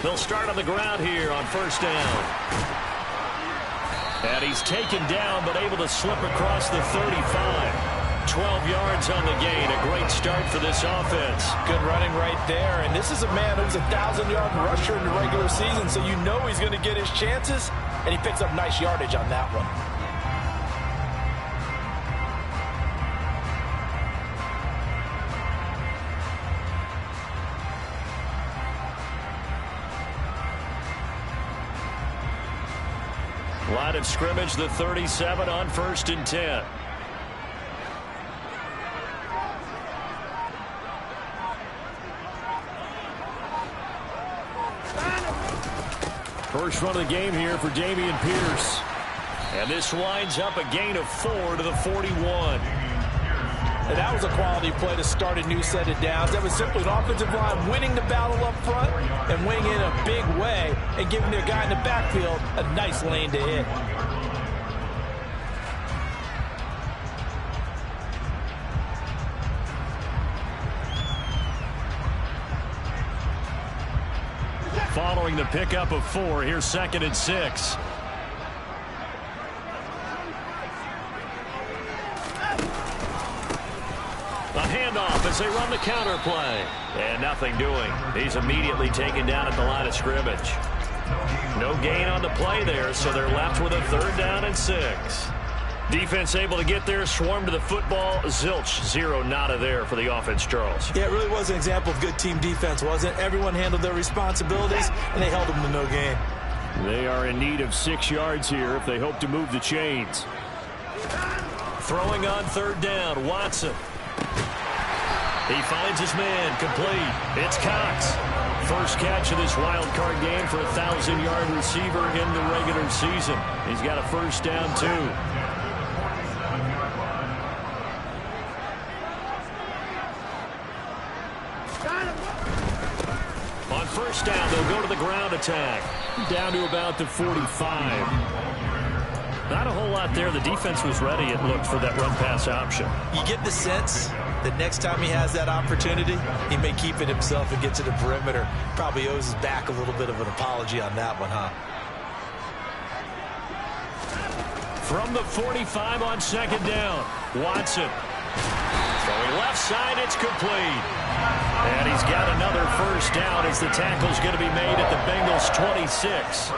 They'll start on the ground here on first down. And he's taken down, but able to slip across the 35. 12 yards on the gain. A great start for this offense. Good running right there. And this is a man who's a 1,000-yard rusher in the regular season, so you know he's going to get his chances, and he picks up nice yardage on that one. Line of scrimmage, the 37 on 1st and 10. First run of the game here for Dameon Pierce. And this winds up a gain of 4 to the 41. And that was a quality play to start a new set of downs. That was simply an offensive line winning the battle up front and winning in a big way and giving their guy in the backfield a nice lane to hit. Following the pickup of 4, here's 2nd and 6. A handoff as they run the counter play. And nothing doing. He's immediately taken down at the line of scrimmage. No gain on the play there, so they're left with a 3rd down and 6. Defense able to get there, swarm to the football. Zilch, 0 nada there for the offense, Charles. Yeah, it really was an example of good team defense, wasn't it? Everyone handled their responsibilities, and they held them to no gain. They are in need of 6 yards here if they hope to move the chains. Throwing on 3rd down, Watson. He finds his man, complete. It's Cox. First catch of this wild card game for a 1,000-yard receiver in the regular season. He's got a 1st down, too. On 1st down, they'll go to the ground attack. Down to about the 45. Not a whole lot there. The defense was ready, it looked, for that run-pass option. You get the sense that next time he has that opportunity, he may keep it himself and get to the perimeter. Probably owes his back a little bit of an apology on that one, huh? From the 45 on 2nd down, Watson. Throwing left side, it's complete. And he's got another 1st down as the tackle's going to be made at the Bengals' 26.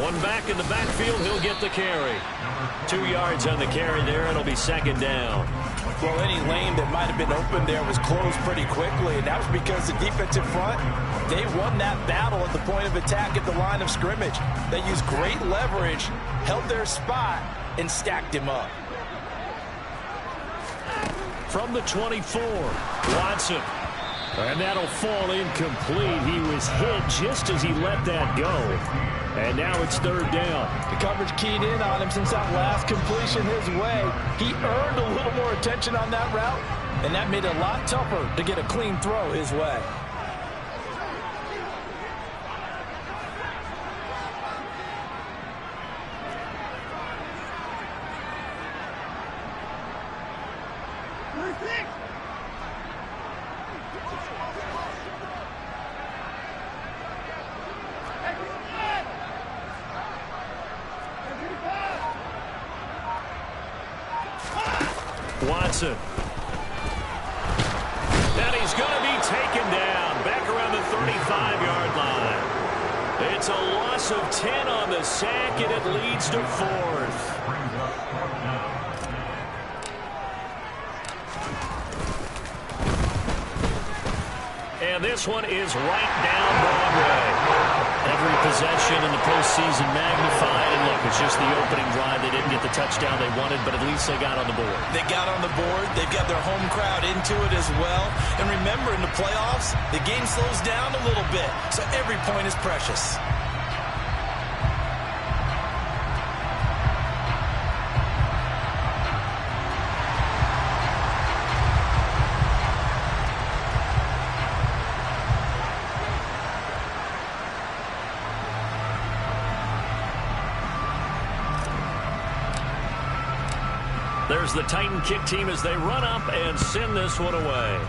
One back in the backfield, he'll get the carry. 2 yards on the carry there, it'll be 2nd down. Well, any lane that might have been open there was closed pretty quickly, and that was because the defensive front, they won that battle at the point of attack at the line of scrimmage. They used great leverage, held their spot, and stacked him up. From the 24, Watson. And that'll fall incomplete. He was hit just as he let that go. And now it's 3rd down. The coverage keyed in on him since that last completion his way. He earned a little more attention on that route, and that made it a lot tougher to get a clean throw his way. Watson. And he's going to be taken down back around the 35-yard line. It's a loss of 10 on the sack, and it leads to 4th. And this one is right down Broadway. Every possession in the postseason magnified. And look, it's just the opening drive. They didn't get the touchdown they wanted, but at least they got on the board. They got on the board. They've got their home crowd into it as well. And remember, in the playoffs, the game slows down a little bit, so every point is precious. There's the Titan kick team as they run up and send this one away.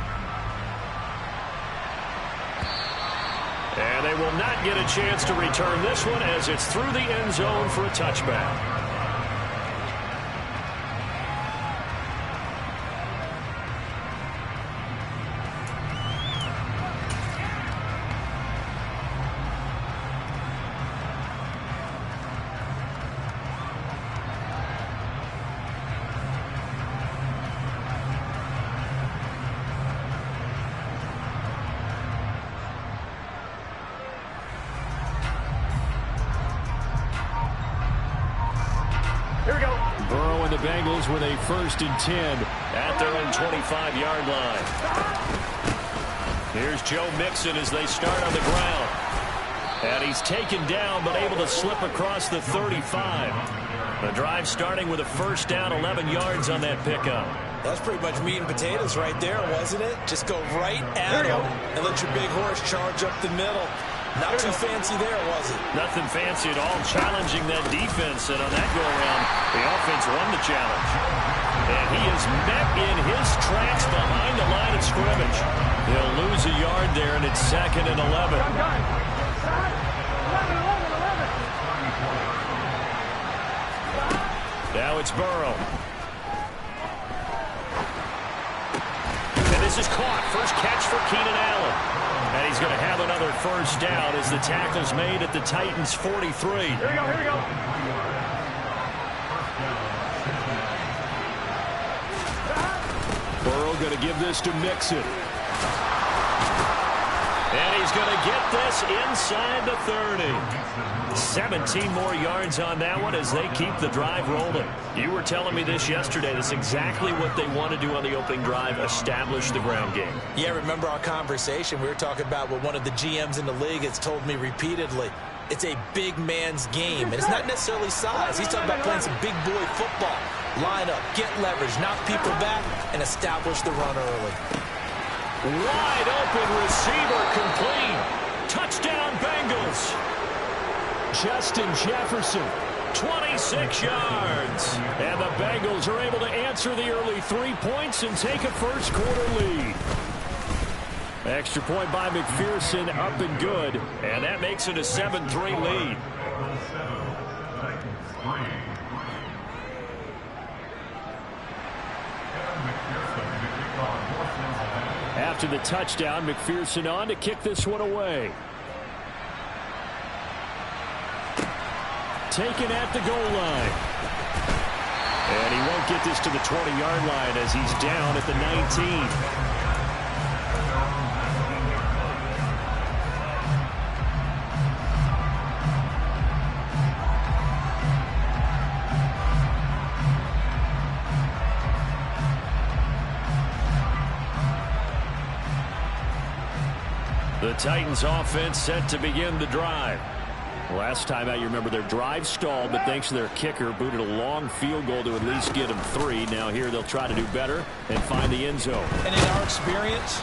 And they will not get a chance to return this one as it's through the end zone for a touchback. Here we go. Burrow and the Bengals with a 1st and 10 at their own 25-yard line. Here's Joe Mixon as they start on the ground. And he's taken down but able to slip across the 35. The drive starting with a 1st down, 11 yards on that pickup. That's pretty much meat and potatoes right there, wasn't it? Just go right at him and let your big horse charge up the middle. Not too fancy there, was it? Nothing fancy at all, challenging that defense. And on that go-around, the offense won the challenge. And he is met in his tracks behind the line of scrimmage. He'll lose a yard there, and it's 2nd and 11. Now it's Burrow. And this is caught. First catch for Keenan Allen. And he's going to have another 1st down as the tackle's made at the Titans' 43. Here we go, here we go. Burrow going to give this to Mixon. And he's going to get this inside the 30. 17 more yards on that one as they keep the drive rolling. You were telling me this yesterday. That's exactly what they want to do on the opening drive, establish the ground game. Yeah, remember our conversation? We were talking about what one of the GMs in the league has told me repeatedly. It's a big man's game, and it's not necessarily size. He's talking about playing some big boy football. Line up, get leverage, knock people back, and establish the run early. Wide open receiver complete. Touchdown Bengals. Justin Jefferson, 26 yards. And the Bengals are able to answer the early 3 points and take a 1st quarter lead. Extra point by McPherson, up and good. And that makes it a 7-3 lead. After the touchdown, McPherson on to kick this one away. Taken at the goal line. And he won't get this to the 20-yard line as he's down at the 19. The Titans offense set to begin the drive. Last time out, you remember their drive stalled, but thanks to their kicker, booted a long field goal to at least get them 3. Now here they'll try to do better and find the end zone. And in our experience,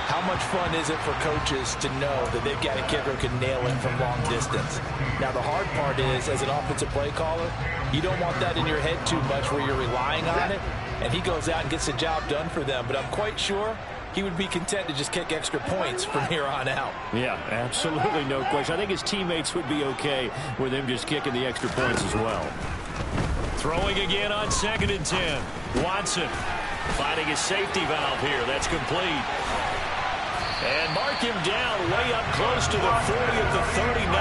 how much fun is it for coaches to know that they've got a kicker who can nail it from long distance? Now the hard part is, as an offensive play caller, you don't want that in your head too much where you're relying on it, and he goes out and gets the job done for them. But I'm quite sure he would be content to just kick extra points from here on out. Yeah, absolutely, no question. I think his teammates would be okay with him just kicking the extra points as well. Throwing again on 2nd and 10. Watson finding his safety valve here. That's complete. And mark him down way up close to the 40 at the 39.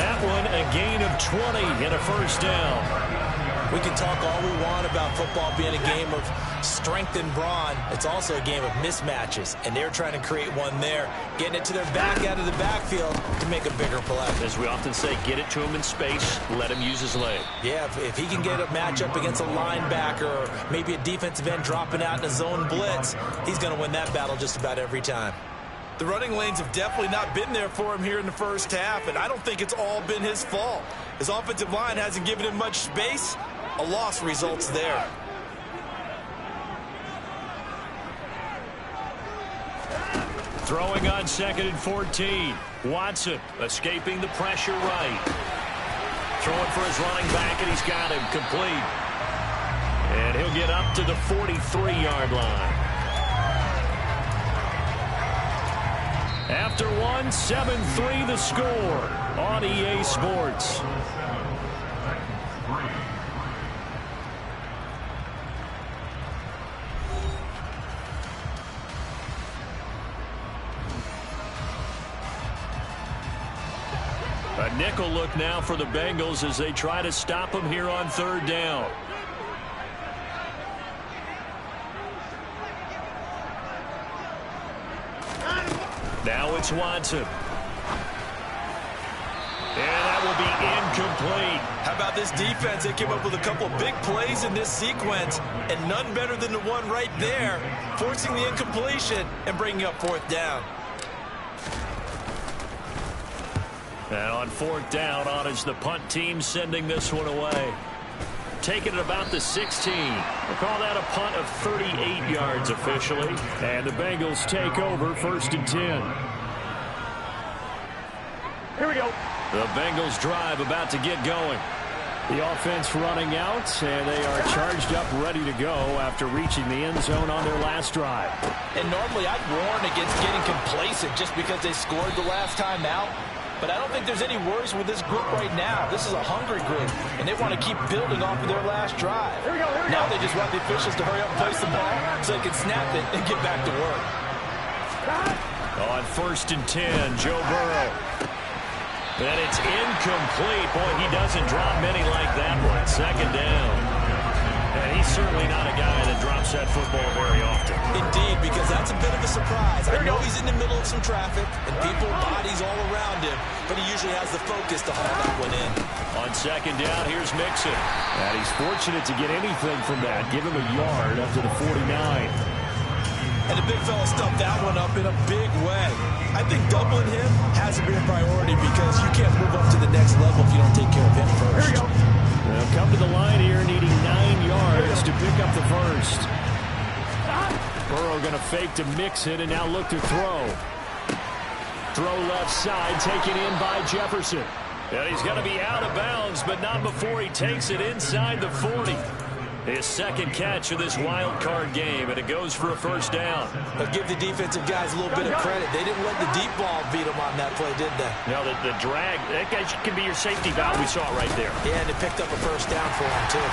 That one a gain of 20 and a 1st down. We can talk all we want about football being a game of strength and brawn. It's also a game of mismatches, and they're trying to create one there, getting it to their back out of the backfield to make a bigger play. As we often say, get it to him in space, let him use his leg. Yeah, if he can get a matchup against a linebacker or maybe a defensive end dropping out in a zone blitz, he's going to win that battle just about every time. The running lanes have definitely not been there for him here in the 1st half, and I don't think it's all been his fault. His offensive line hasn't given him much space. A loss results there. Throwing on 2nd and 14. Watson escaping the pressure right. Throwing for his running back, and he's got him complete. And he'll get up to the 43-yard line. After one, 7-3 the score on EA Sports. A nickel look now for the Bengals as they try to stop him here on third down. Now it's Watson. And that will be incomplete. How about this defense? They came up with a couple of big plays in this sequence, and none better than the one right there, forcing the incompletion and bringing up fourth down. And on fourth down, on is the punt team sending this one away. Taking it about the 16. We'll call that a punt of 38 yards officially. And the Bengals take over 1st and 10. Here we go. The Bengals drive about to get going. The offense running out, and they are charged up, ready to go after reaching the end zone on their last drive. And normally I'd warn against getting complacent just because they scored the last time out. But I don't think there's any worries with this group right now. This is a hungry group, and they want to keep building off of their last drive. Now they just want the officials to hurry up and place the ball so they can snap it and get back to work. On 1st and 10, Joe Burrow. And it's incomplete. Boy, he doesn't drop many like that one. 2nd down. And he's certainly not a guy that drops that football very often. Indeed, because that's a bit of a surprise. I know he's in the middle of some traffic and people, bodies all around him, but he usually has the focus to haul that one in. On 2nd down, here's Mixon. And he's fortunate to get anything from that. Give him a yard up to the 49. And the big fella stuffed that one up in a big way. I think doubling him has to be a priority because you can't move up to the next level if you don't take care of him first. Here we go. They'll come to the line here, needing 9 yards to pick up the first. Burrow going to fake to Mixon and now look to throw. Throw left side, taken in by Jefferson. And he's going to be out of bounds, but not before he takes it inside the 40. His 2nd catch of this wild card game, and it goes for a first down. But give the defensive guys a little bit of credit. They didn't let the deep ball beat them on that play, did they? No, the drag, that guy can be your safety valve. We saw it right there. Yeah, and it picked up a first down for him, too.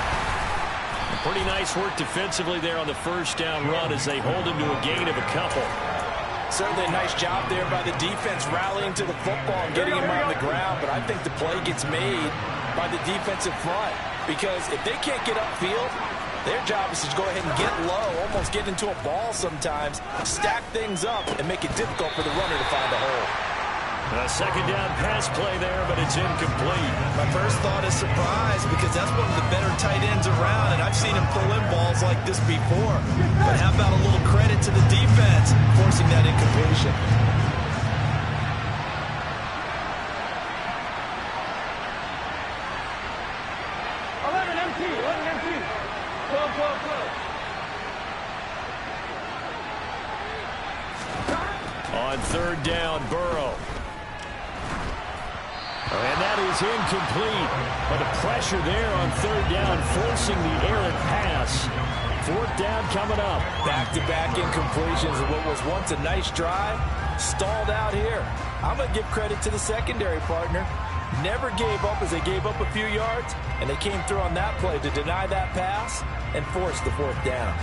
Pretty nice work defensively there on the first down run as they hold him to a gain of a couple. Certainly a nice job there by the defense rallying to the football and getting him on the ground, but I think the play gets made by the defensive front because if they can't get upfield, their job is to go ahead and get low, almost get into a ball sometimes, stack things up, and make it difficult for the runner to find a hole. A 2nd down pass play there, but it's incomplete. My first thought is surprise because that's one of the better tight ends around, and I've seen him pull in balls like this before. But how about a little credit to the defense forcing that incompletion? On 3rd down, Burrow. And that is incomplete. But the pressure there on 3rd down, forcing the errant pass. 4th down coming up. Back-to-back incompletions of what was once a nice drive. Stalled out here. I'm going to give credit to the secondary partner. Never gave up as they gave up a few yards, and they came through on that play to deny that pass and force the 4th down.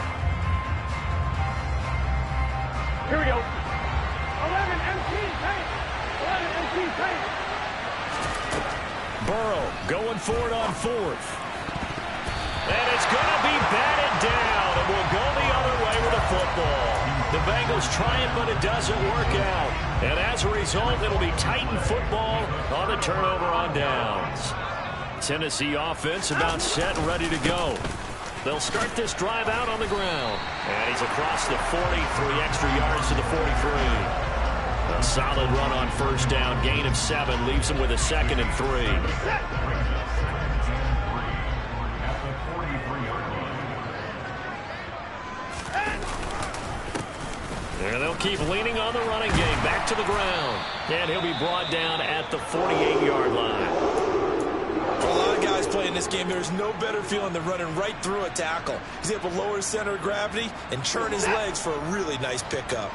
Here we go. 11 empty paint. 11 empty paint. Burrow going for it on 4th. And it's going to be batted down, and we'll go the other way with the football. The Bengals try it, but it doesn't work out. And as a result, it'll be Titan football on the turnover on downs. Tennessee offense about set and ready to go. They'll start this drive out on the ground. And he's across the 40, 3 extra yards to the 43. A solid run on 1st down. Gain of 7 leaves him with a 2nd and 3. And they'll keep leaning on the running game. Back to the ground. And he'll be brought down at the 48-yard line. A lot of guys playing this this game, there's no better feeling than running right through a tackle. He's able to lower his center of gravity and turn his legs for a really nice pickup.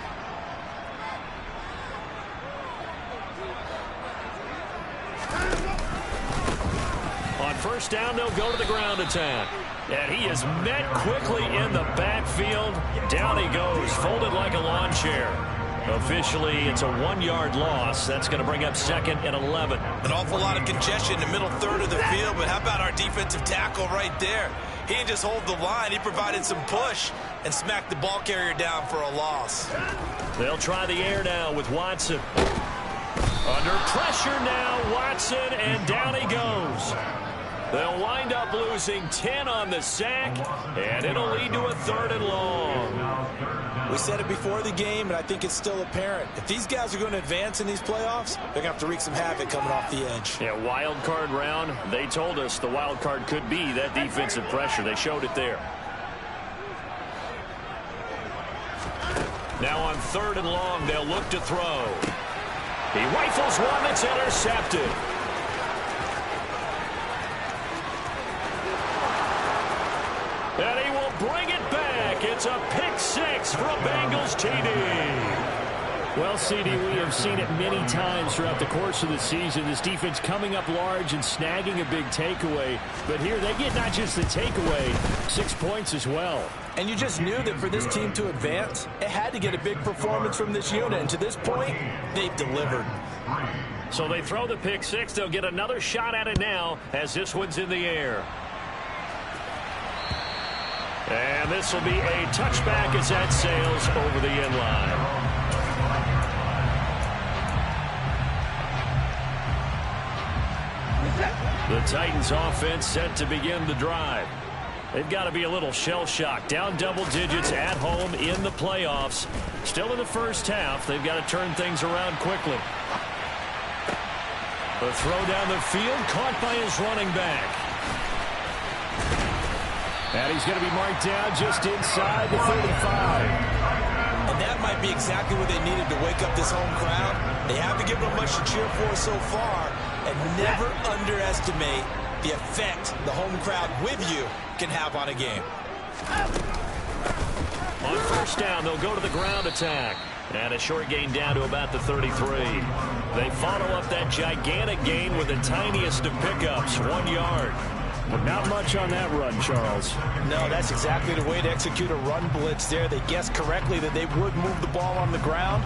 On first down, they'll go to the ground attack. And he is met quickly in the backfield. Down he goes, folded like a lawn chair. Officially, it's a 1-yard loss. That's going to bring up 2nd and 11. An awful lot of congestion in the middle third of the field, but how about our defensive tackle right there? He didn't just hold the line. He provided some push and smacked the ball carrier down for a loss. They'll try the air now with Watson. Under pressure now, Watson, and down he goes. They'll wind up losing 10 on the sack, and it'll lead to a 3rd and long. We said it before the game, and I think it's still apparent. If these guys are going to advance in these playoffs, they're going to have to wreak some havoc coming off the edge. Yeah, wild card round. They told us the wild card could be that defensive pressure. They showed it there. Now on 3rd and long, they'll look to throw. He rifles one that's intercepted. And he will bring it back. It's a pick 6 for a Bengals TD. Well, CD, we have seen it many times throughout the course of the season. This defense coming up large and snagging a big takeaway. But here they get not just the takeaway, 6 points as well. And you just knew that for this team to advance, it had to get a big performance from this unit. And to this point, they've delivered. So they throw the pick 6. They'll get another shot at it now as this one's in the air. And this will be a touchback as that sails over the end line. The Titans offense set to begin the drive. They've got to be a little shell-shocked. Down double digits at home in the playoffs. Still in the first half. They've got to turn things around quickly. The throw down the field caught by his running back. And he's going to be marked down just inside the 35. And that might be exactly what they needed to wake up this home crowd. They haven't given them much to cheer for so far. And never underestimate the effect the home crowd with you can have on a game. On first down, they'll go to the ground attack. And a short gain down to about the 33. They follow up that gigantic gain with the tiniest of pickups, 1 yard. But not much on that run, Charles. No, that's exactly the way to execute a run blitz there. They guessed correctly that they would move the ball on the ground,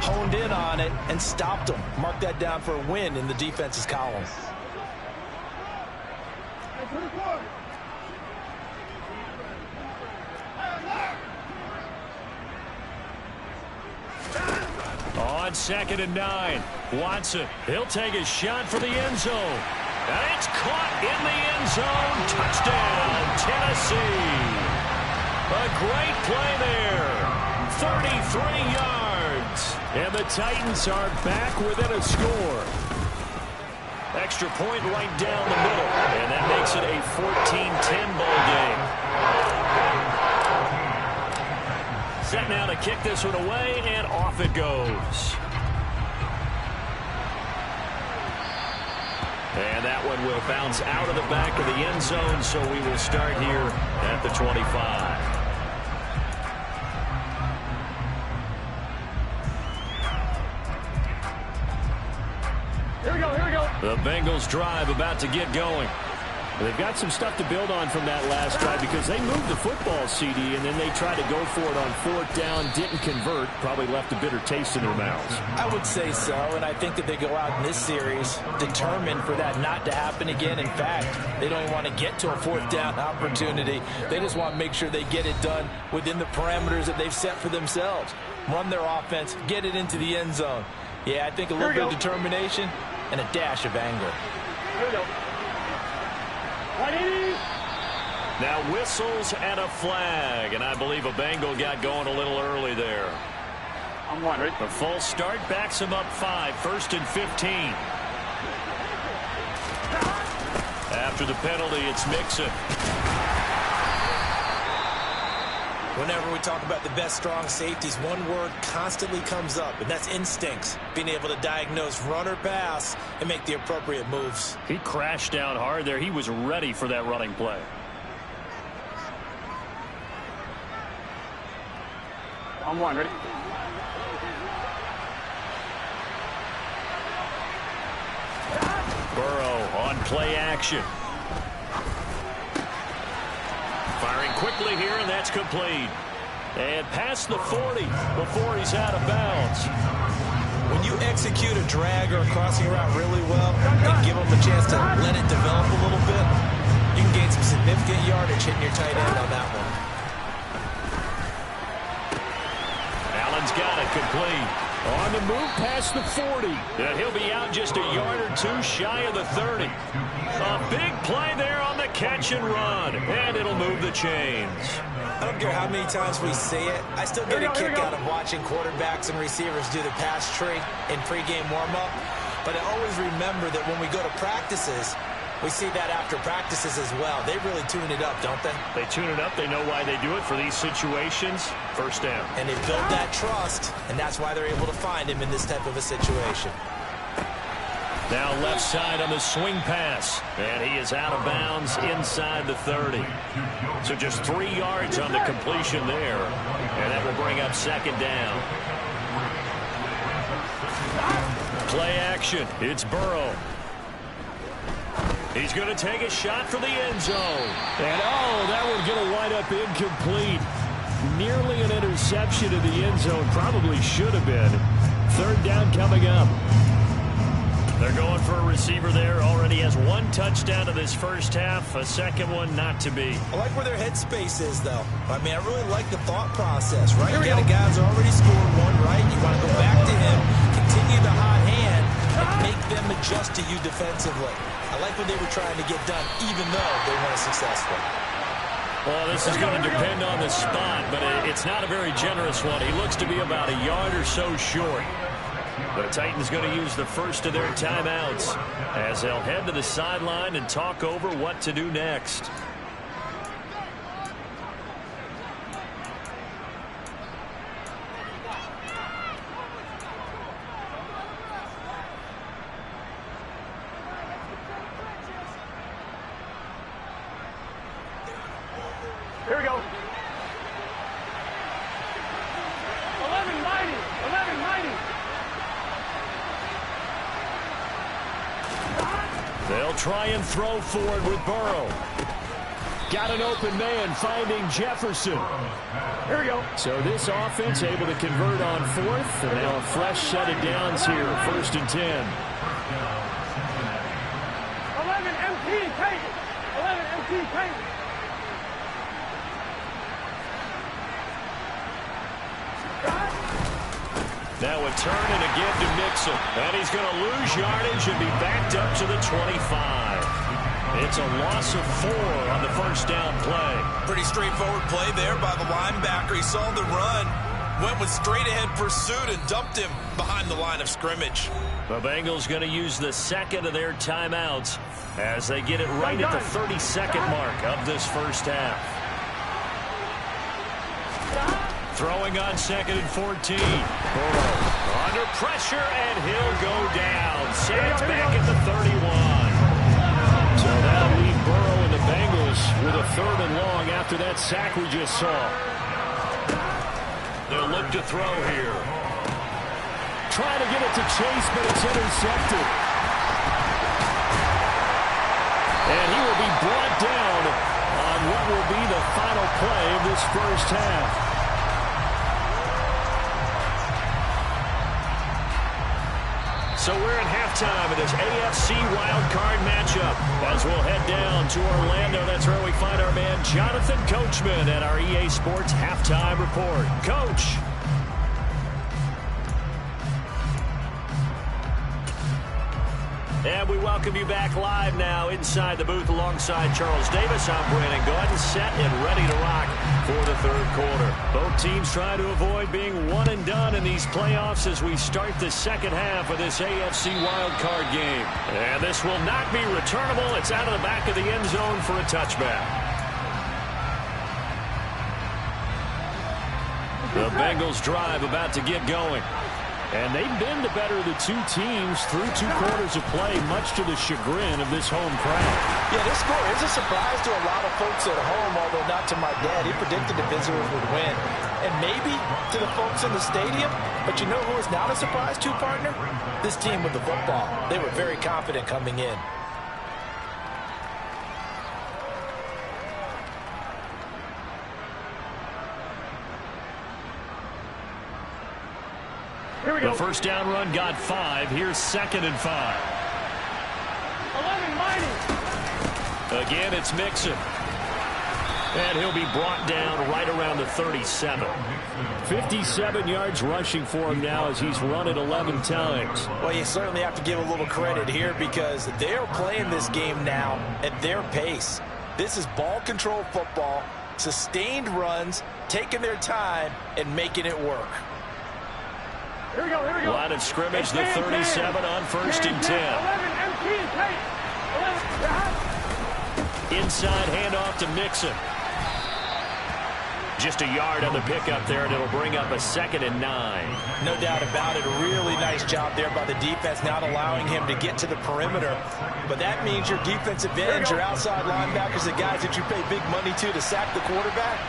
honed in on it, and stopped them. Mark that down for a win in the defense's column. On 2nd and 9, Watson, he'll take a shot for the end zone. And it's caught in the end zone. Touchdown, Tennessee. A great play there. 33 yards. And the Titans are back within a score. Extra point right down the middle. And that makes it a 14-10 ball game. Set now to kick this one away, and off it goes. And that one will bounce out of the back of the end zone, so we will start here at the 25. Here we go, here we go. The Bengals drive about to get going. They've got some stuff to build on from that last drive because they moved the football, CD, and then they tried to go for it on 4th down, didn't convert, probably left a bitter taste in their mouths. I would say so, and I think that they go out in this series determined for that not to happen again. In fact, they don't even want to get to a 4th down opportunity. They just want to make sure they get it done within the parameters that they've set for themselves. Run their offense, get it into the end zone. Yeah, I think a little bit of determination and a dash of anger. Here we go. Now whistles and a flag, and I believe a Bengal got going a little early there. I'm one, right? The false start backs him up 5, 1st and 15. After the penalty, it's Mixon. Whenever we talk about the best strong safeties, one word constantly comes up, and that's instincts. Being able to diagnose run or pass and make the appropriate moves. He crashed down hard there. He was ready for that running play. On one, ready? Burrow on play action. Firing quickly here, and that's complete. And past the 40 before he's out of bounds. When you execute a drag or a crossing route really well and give them a chance to let it develop a little bit, you can gain some significant yardage hitting your tight end on that one. Allen's got it complete. On the move past the 40. And he'll be out just a yard or two shy of the 30. A big play there on the catch and run. And it'll move the chains. I don't care how many times we say it, I still get a kick out of watching quarterbacks and receivers do the pass tree in pregame warm-up. But I always remember that when we go to practices, we see that after practices as well. They really tune it up, don't they? They tune it up. They know why they do it for these situations. First down. And they build that trust, and that's why they're able to find him in this type of a situation. Now left side on the swing pass. And he is out of bounds inside the 30. So just 3 yards on the completion there. And that will bring up second down. Play action. It's Burrow. He's going to take a shot for the end zone. And that one's going to wind up incomplete. Nearly an interception in the end zone. Probably should have been. Third down coming up. They're going for a receiver there. Already has 1 touchdown in this first half. A second one not to be. I like where their headspace is, though. I mean, I really like the thought process, right? You got a guy who's already scored one, right? You want to go back to him, continue the hot hand, and make them adjust to you defensively. I like what they were trying to get done, even though they weren't successful. Well, this is going to depend on the spot, but it's not a very generous one. He looks to be about a yard or so short. The Titans going to use the first of their timeouts as they'll head to the sideline and talk over what to do next. Here we go. 1190. 1190. They'll try and throw forward with Burrow. Got an open man finding Jefferson. Here we go. So this offense able to convert on fourth. And now a fresh set of downs here. 1st and 10. 11 MT, take it. 11 MT, take it. Now a turn and again to Mixon. And he's going to lose yardage and be backed up to the 25. It's a loss of 4 on the first down play. Pretty straightforward play there by the linebacker. He saw the run, went with straight-ahead pursuit, and dumped him behind the line of scrimmage. The Bengals going to use the second of their timeouts as they get it right at the 32nd mark of this first half. Throwing on 2nd and 14. Burrow under pressure, and he'll go down. Sacked back at the 31. So that'll leave Burrow and the Bengals with a 3rd and long after that sack we just saw. They'll look to throw here. Trying to get it to Chase, but it's intercepted. And he will be brought down on what will be the final play of this first half. So we're in halftime of this AFC wildcard matchup. As we'll head down to Orlando, that's where we find our man Jonathan Coachman at our EA Sports Halftime Report. Coach. And we welcome you back live now inside the booth alongside Charles Davis. I'm Brandon Gordon, set and ready to rock for the 3rd quarter. Both teams try to avoid being one and done in these playoffs as we start the second half of this AFC wildcard game. And this will not be returnable. It's out of the back of the end zone for a touchback. The Bengals drive about to get going. And they've been the better of the two teams through 2 quarters of play, much to the chagrin of this home crowd. Yeah, this score is a surprise to a lot of folks at home, although not to my dad. He predicted the visitors would win. And maybe to the folks in the stadium. But you know who is not a surprise to, partner? This team with the football. They were very confident coming in. The first down run got 5. Here's 2nd and 5. 11 mighty. Again, it's Mixon. And he'll be brought down right around the 37. 57 yards rushing for him now as he's run it 11 times. Well, you certainly have to give a little credit here because they're playing this game now at their pace. This is ball control football, sustained runs, taking their time, and making it work. Here we go, here we go. Line of scrimmage, the 37 on 1st and 10. 11, empty and tight. 11, Inside handoff to Mixon. Just a yard on the pickup there, and it'll bring up a 2nd and 9. No doubt about it. A really nice job there by the defense, not allowing him to get to the perimeter. But that means your defensive ends, your outside linebackers, the guys that you pay big money to sack the quarterback,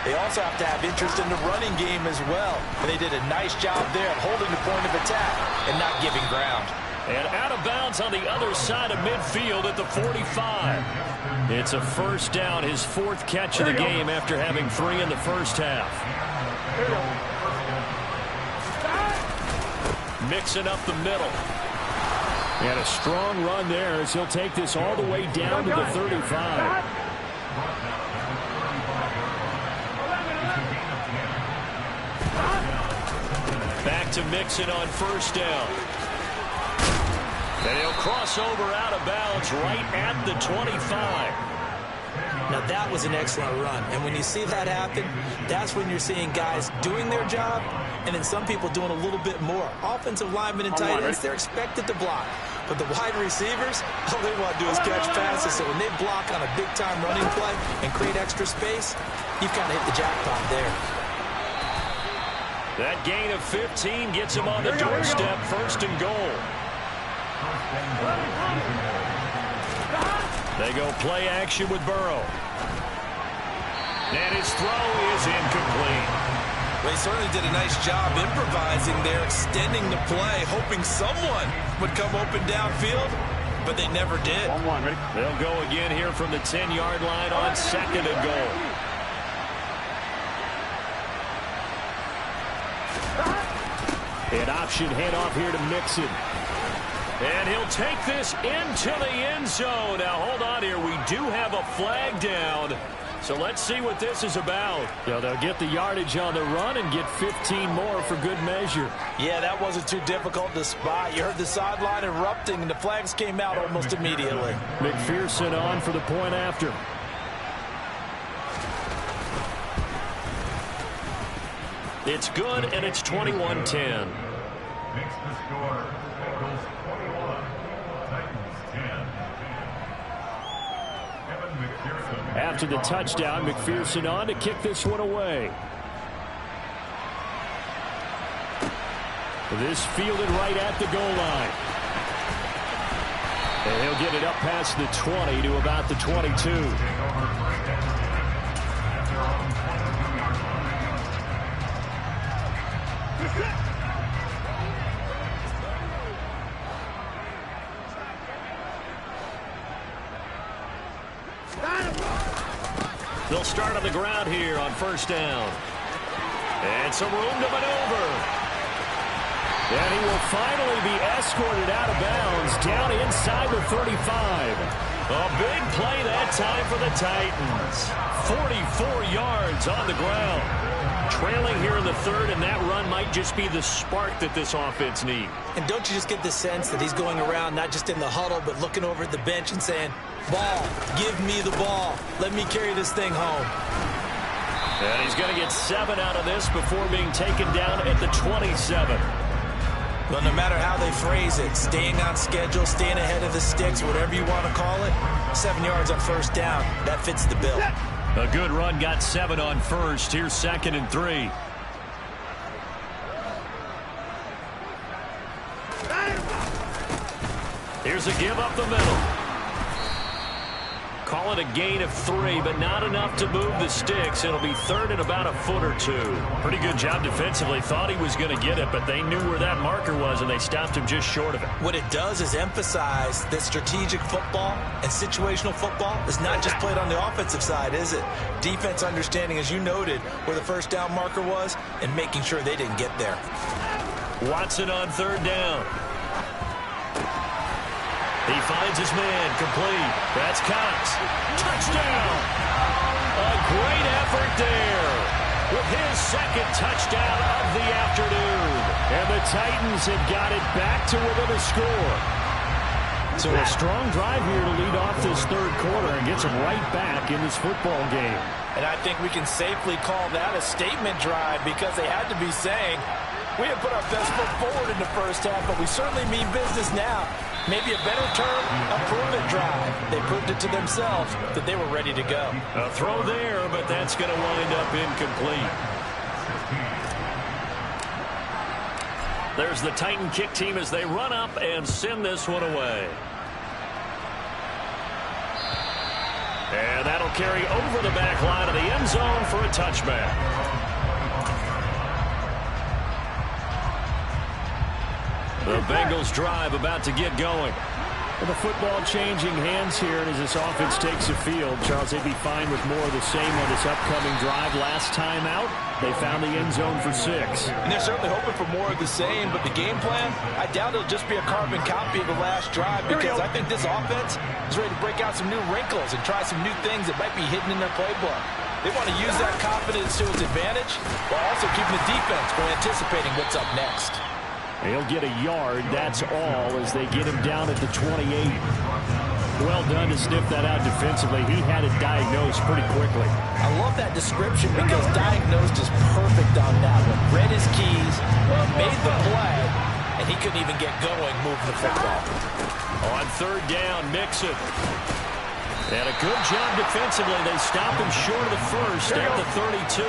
they also have to have interest in the running game as well. And they did a nice job there at holding the point of attack and not giving ground. And out of bounds on the other side of midfield at the 45. It's a first down, his 4th catch of the game after having 3 in the first half. Mixing up the middle. And a strong run there as he'll take this all the way down to the 35. Back to Mixon on first down. And he'll cross over out of bounds right at the 25. Now, that was an excellent run. And when you see that happen, that's when you're seeing guys doing their job and then some people doing a little bit more. Offensive linemen and tight ends, they're expected to block. But the wide receivers, all they want to do is catch passes. So when they block on a big-time running play and create extra space, you've kind of hit the jackpot there. That gain of 15 gets him on the doorstep, 1st and goal. They go play action with Burrow. And his throw is incomplete. Well, he certainly did a nice job improvising there, extending the play, hoping someone would come open downfield, but they never did. 1-1, ready? They'll go again here from the 10-yard line on 2nd and goal. An option handoff here to Mixon. And he'll take this into the end zone. Now, hold on here. We do have a flag down. So let's see what this is about. Yeah, they'll get the yardage on the run and get 15 more for good measure. Yeah, that wasn't too difficult to spot. You heard the sideline erupting, and the flags came out almost immediately. McPherson on for the point after. It's good, and it's 21-10. Makes the score. Bengals 21, Titans 10. After the touchdown, McPherson on to kick this one away. This fielded right at the goal line. And he'll get it up past the 20 to about the 22. They'll start on the ground here on first down. And some room to maneuver. And he will finally be escorted out of bounds down inside the 35. A big play that time for the Titans. 44 yards on the ground. Trailing here in the 3rd, and that run might just be the spark that this offense needs. And don't you just get the sense that he's going around not just in the huddle, but looking over at the bench and saying, ball, give me the ball. Let me carry this thing home. And he's going to get 7 out of this before being taken down at the 27. Well, no matter how they phrase it, staying on schedule, staying ahead of the sticks, whatever you want to call it, 7 yards on first down, that fits the bill. A good run got 7 on first. Here's 2nd and 3. Here's a give up the middle. Call it a gain of 3, but not enough to move the sticks. It'll be third and about a foot or 2. Pretty good job defensively. Thought he was going to get it, but they knew where that marker was, and they stopped him just short of it. What it does is emphasize that strategic football and situational football is not just played on the offensive side, is it? Defense understanding, as you noted, where the first down marker was and making sure they didn't get there. Watson on third down. He finds his man, complete. That's Cox. Touchdown! A great effort there with his second touchdown of the afternoon. And the Titans have got it back to within a score. So a strong drive here to lead off this third quarter and gets them right back in this football game. And I think we can safely call that a statement drive because they had to be saying, we have put our best foot forward in the first half, but we certainly mean business now. Maybe a better term, a prove-it drive. They proved it to themselves that they were ready to go. A throw there, but that's going to wind up incomplete. There's the Titan kick team as they run up and send this one away. And that'll carry over the back line of the end zone for a touchback. The Bengals drive about to get going. Well, the football changing hands here, and as this offense takes the field, Charles, they'd be fine with more of the same on this upcoming drive. Last time out, they found the end zone for 6. And they're certainly hoping for more of the same, but the game plan, I doubt it'll just be a carbon copy of the last drive because I think this offense is ready to break out some new wrinkles and try some new things that might be hidden in their playbook. They want to use that confidence to its advantage while also keeping the defense from anticipating what's up next. He'll get a yard, that's all, as they get him down at the 28. Well done to sniff that out defensively. He had it diagnosed pretty quickly. I love that description because diagnosed is perfect on that one. Read his keys, made the play, and he couldn't even get going moving the football. On third down, Mixon. And a good job defensively. They stop him short of the first at the 32.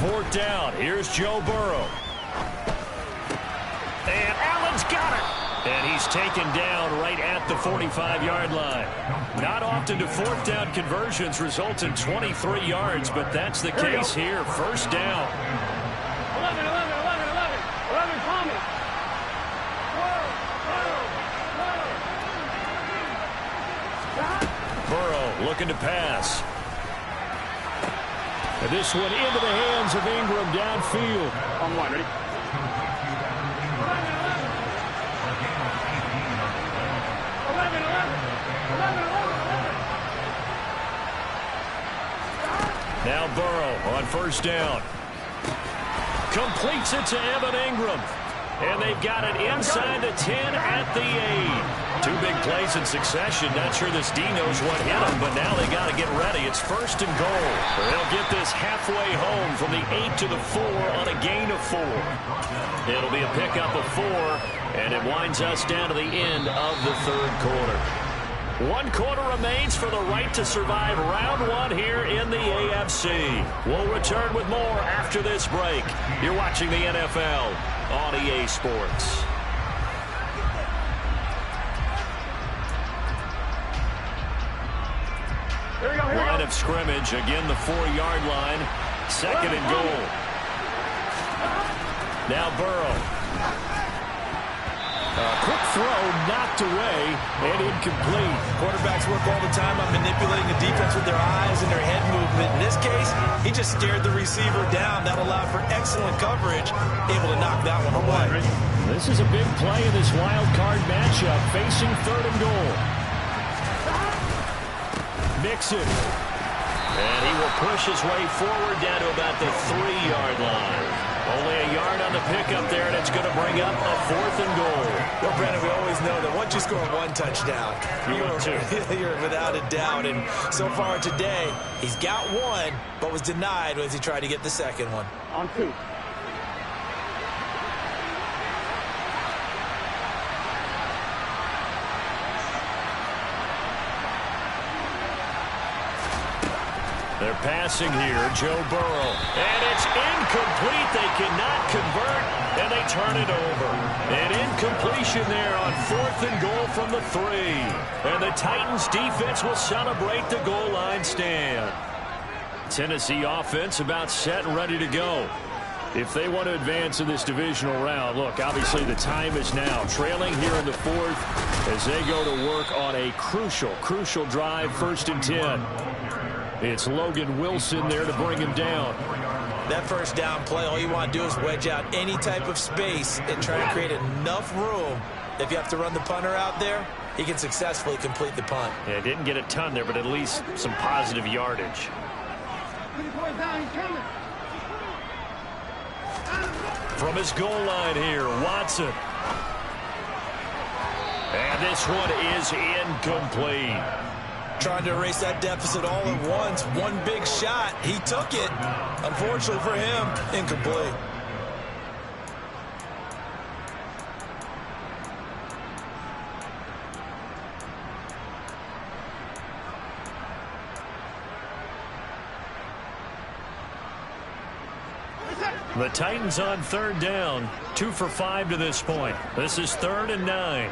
Fourth down. Here's Joe Burrow. And Allen's got it. And he's taken down right at the 45-yard line. Not often do fourth down conversions result in 23 yards, but that's the case here. First down. 11, Tommy. Burrow looking to pass. And this one into the hands of Ingram downfield. On one, ready? Now Burrow on first down. Completes it to Evan Ingram. And they've got it inside the 10 at the 8. 2 big plays in succession. Not sure this D knows what hit him, but now they got to get ready. It's first and goal. They'll get this halfway home from the 8 to the 4 on a gain of 4. It'll be a pickup of 4, and it winds us down to the end of the third quarter. 1 quarter remains for the right to survive round 1 here in the AFC. We'll return with more after this break. You're watching the NFL on EA Sports. Line of scrimmage, again the 4-yard line. Second and goal. Now Burrow. Quick throw, knocked away, and incomplete. Quarterbacks work all the time on manipulating the defense with their eyes and their head movement. In this case, he just stared the receiver down. That allowed for excellent coverage, able to knock that one away. This is a big play in this wild card matchup, facing third and goal. Mixon. And he will push his way forward down to about the 3-yard line. Only a yard on the pickup there, and it's going to bring up a 4th and goal. Well, Brandon, we always know that once you score one touchdown, you're without a doubt. And so far today, he's got one, but was denied as he tried to get the second one. On 2. They're passing here, Joe Burrow. And it's incomplete. They cannot convert, and they turn it over. An incompletion there on 4th and goal from the 3. And the Titans defense will celebrate the goal line stand. Tennessee offense about set and ready to go. If they want to advance in this divisional round, look, obviously the time is now. Trailing here in the 4th as they go to work on a crucial drive, 1st and 10. It's Logan Wilson there to bring him down. That first down play, all you want to do is wedge out any type of space and try to create enough room. If you have to run the punter out there, he can successfully complete the punt. Yeah, didn't get a ton there, but at least some positive yardage. From his goal line here, Watson. And this one is incomplete. Trying to erase that deficit all at once. One big shot. He took it. Unfortunately for him, incomplete. The Titans on 3rd down. 2 for 5 to this point. This is 3rd and 9.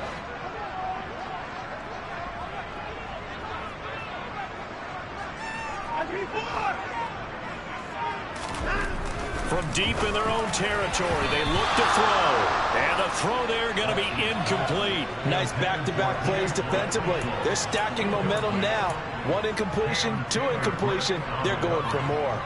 From deep in their own territory, they look to throw. And the throw there going to be incomplete. Nice back-to-back plays defensively. They're stacking momentum now. 1 incompletion, 2 incompletion. They're going for more.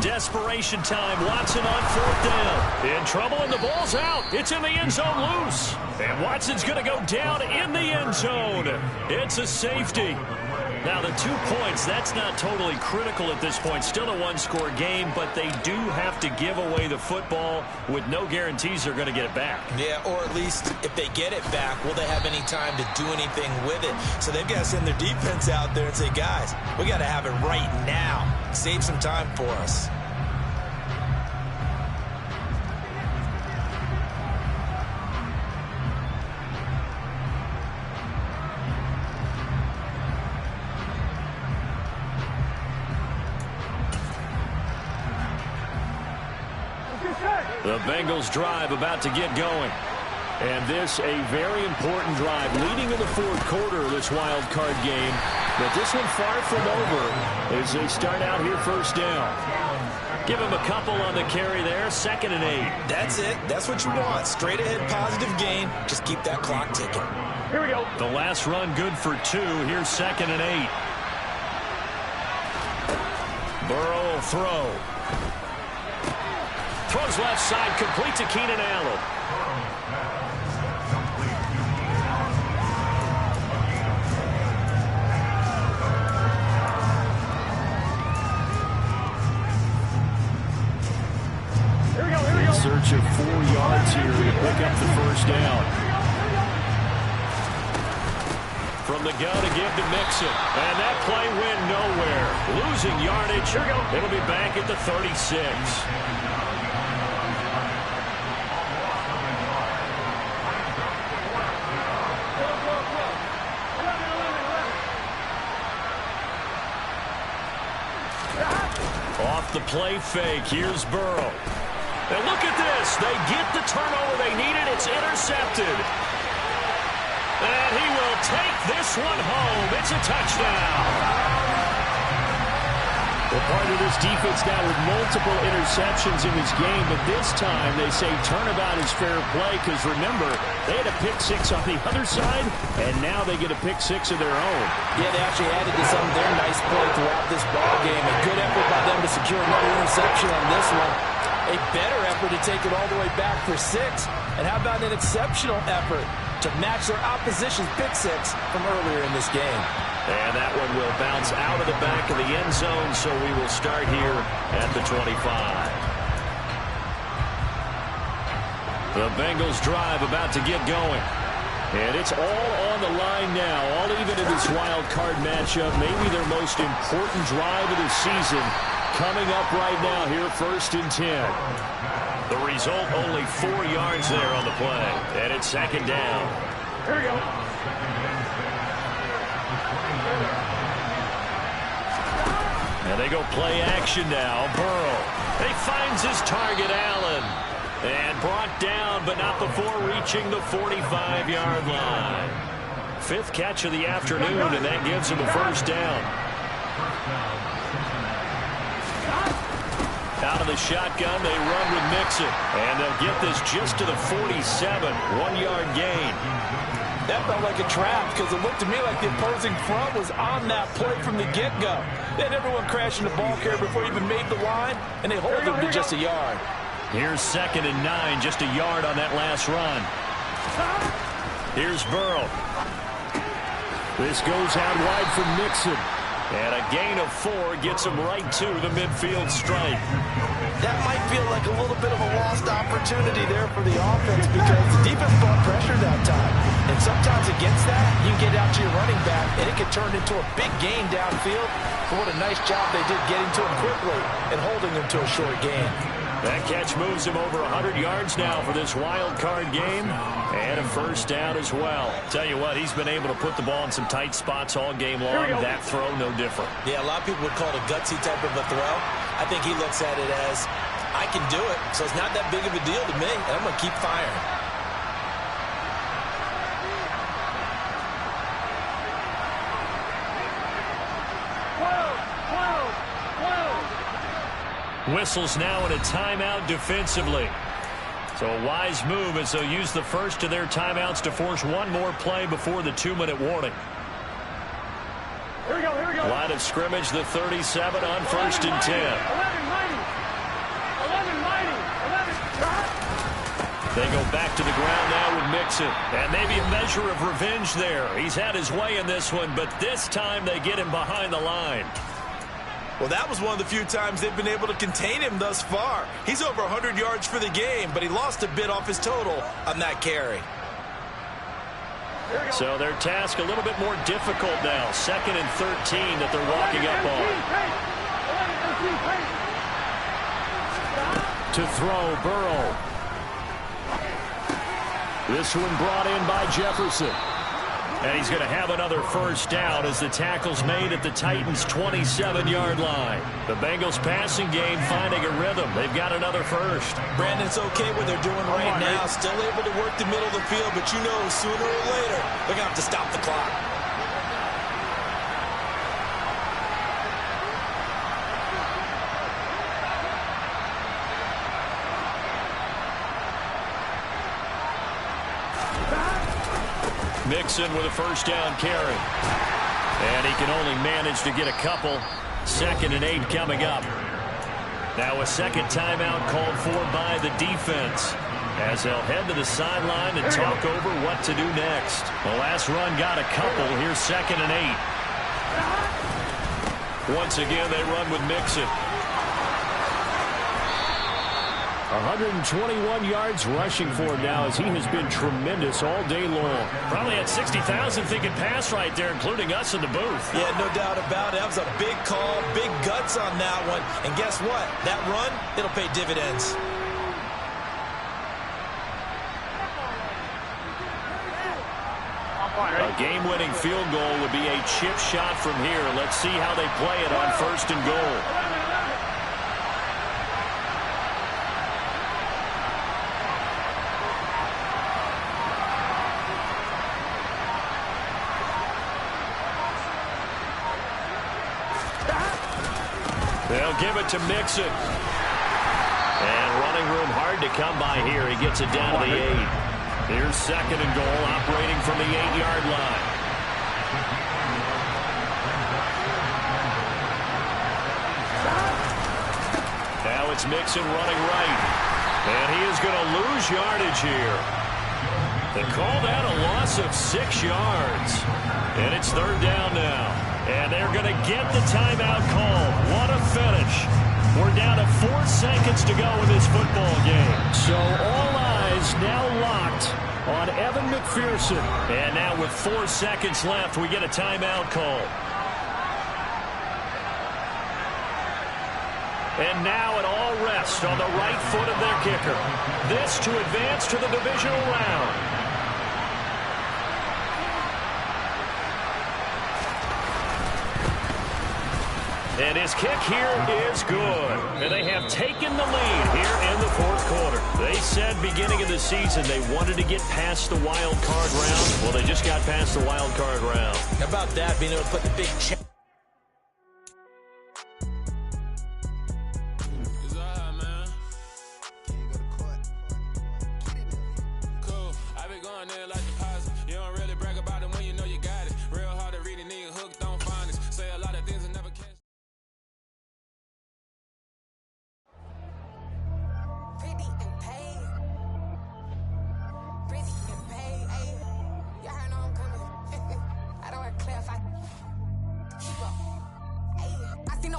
Desperation time. Watson on 4th down. In trouble, and the ball's out. It's in the end zone loose. And Watson's going to go down in the end zone. It's a safety. Now, the 2 points, that's not totally critical at this point. Still a 1-score game, but they do have to give away the football with no guarantees they're going to get it back. Yeah, or at least if they get it back, will they have any time to do anything with it? So they've got to send their defense out there and say, guys, we got to have it right now. Save some time for us. The Bengals drive about to get going. And this a very important drive leading in the 4th quarter of this wild card game. But this one far from over as they start out here 1st down. Give him a couple on the carry there. 2nd and 8. That's it. That's what you want. Straight ahead positive gain. Just keep that clock ticking. Here we go. The last run good for 2. Here's 2nd and 8. Burrow will throw. Throws left side, complete to Keenan Allen. In search of 4 yards here to pick up the 1st down. From the gun to give to Mixon. And that play went nowhere. Losing yardage. It'll be back at the 36. Off the play fake. Here's Burrow. And look at this. They get the turnover they needed. It's intercepted. And he will take this one home. It's a touchdown. Well, part of this defense now with multiple interceptions in this game, but this time they say turnabout is fair play because, remember, they had a pick six on the other side, and now they get a pick six of their own. Yeah, they actually added to some of their nice play throughout this ball game. A good effort by them to secure another interception on this one. A better effort to take it all the way back for 6. And how about an exceptional effort to match their opposition's pick six from earlier in this game? And that one will bounce out of the back of the end zone, so we will start here at the 25. The Bengals drive about to get going. And it's all on the line now, all even in this wild card matchup. Maybe their most important drive of the season coming up right now here, 1st and 10. The result, only 4 yards there on the play. And it's 2nd down. Here we go. And they go play action now. Burrow. He finds his target, Allen. And brought down, but not before reaching the 45-yard line. 5th catch of the afternoon, and that gives him a 1st down. Out of the shotgun, they run with Mixon. And they'll get this just to the 47. 1-yard gain. That felt like a trap because it looked to me like the opposing front was on that play from the get-go. They had everyone crashing the ball carrier before he even made the line, and they hold him to just a yard. Here's 2nd and 9, just a yard on that last run. Here's Burrow. This goes out wide for Mixon. And a gain of 4 gets him right to the midfield stripe. That might feel like a little bit of a lost opportunity there for the offense because the defense brought pressure that time. And sometimes against that, you can get out to your running back, and it can turn into a big gain downfield. But what a nice job they did getting to him quickly and holding him to a short gain. That catch moves him over 100 yards now for this wild card game. And a 1st down as well. Tell you what, he's been able to put the ball in some tight spots all game long. That throw, no different. Yeah, a lot of people would call it a gutsy type of a throw. I think he looks at it as, I can do it, so it's not that big of a deal to me, and I'm going to keep firing. Whistles now in a timeout defensively. So a wise move as they'll use the first of their timeouts to force one more play before the 2-minute warning. Here we go, here we go. Line of scrimmage, the 37 on 1st and 10. 11-90. 11-90. They go back to the ground now with Mixon. And maybe a measure of revenge there. He's had his way in this one, but this time they get him behind the line. Well, that was one of the few times they've been able to contain him thus far. He's over 100 yards for the game, but he lost a bit off his total on that carry. So their task a little bit more difficult now. 2nd and 13 that they're walking up on. To throw, Burrow. This one brought in by Jefferson. And he's going to have another 1st down as the tackle's made at the Titans' 27-yard line. The Bengals passing game finding a rhythm. They've got another 1st. Brandon, it's okay what they're doing right now. Still able to work the middle of the field, but you know sooner or later they're going to have to stop the clock. Mixon with a 1st down carry. And he can only manage to get a couple. 2nd and 8 coming up. Now a 2nd timeout called for by the defense as they'll head to the sideline and talk over what to do next. The last run got a couple. Here's 2nd and 8. Once again, they run with Mixon. 121 yards rushing for him now as he has been tremendous all day long. Probably had 60,000 thinking pass right there, including us in the booth. Yeah, no doubt about it. That was a big call, big guts on that one. And guess what? That run, it'll pay dividends. A game-winning field goal would be a chip shot from here. Let's see how they play it on 1st and goal. They'll give it to Mixon. And running room hard to come by here. He gets it down to the 8. Here's 2nd and goal, operating from the 8-yard line. Now it's Mixon running right. And he is going to lose yardage here. They call that a loss of 6 yards. And it's 3rd down now. And they're going to get the timeout called. What a finish. We're down to 4 seconds to go in this football game. So all eyes now locked on Evan McPherson. And now with 4 seconds left, we get a timeout call. And now it all rests on the right foot of their kicker. This to advance to the divisional round. And his kick here is good. And they have taken the lead here in the 4th quarter. They said beginning of the season they wanted to get past the wild card round. Well, they just got past the wild card round. How about that, being able to put the big check?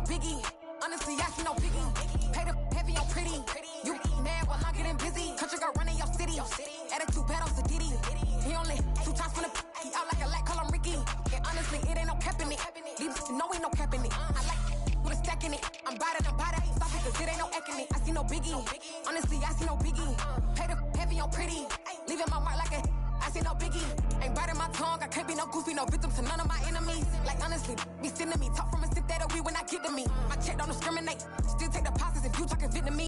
Biggie, honestly, I see no biggie. Paid up heavy on pretty. You mad while I'm getting busy. Country girl running your city. Attitude bad on Sadiddy. He only 2 times from the he out like a lack, call him Ricky. And honestly, it ain't no cap in it. These know ain't no cap in it. I like with a stack in it. I'm bad at stop it, cause it ain't no eck in it. I see no biggie. Honestly, I see no biggie. Paid up heavy on pretty. Leaving my mark like I see no biggie. Ain't biting my tongue. I can't be no goofy, no victim to none of my enemies. Like honestly, be sending me talk from a sip that we when I get to me. My check don't discriminate. Still take deposits if you talking Vietnamese.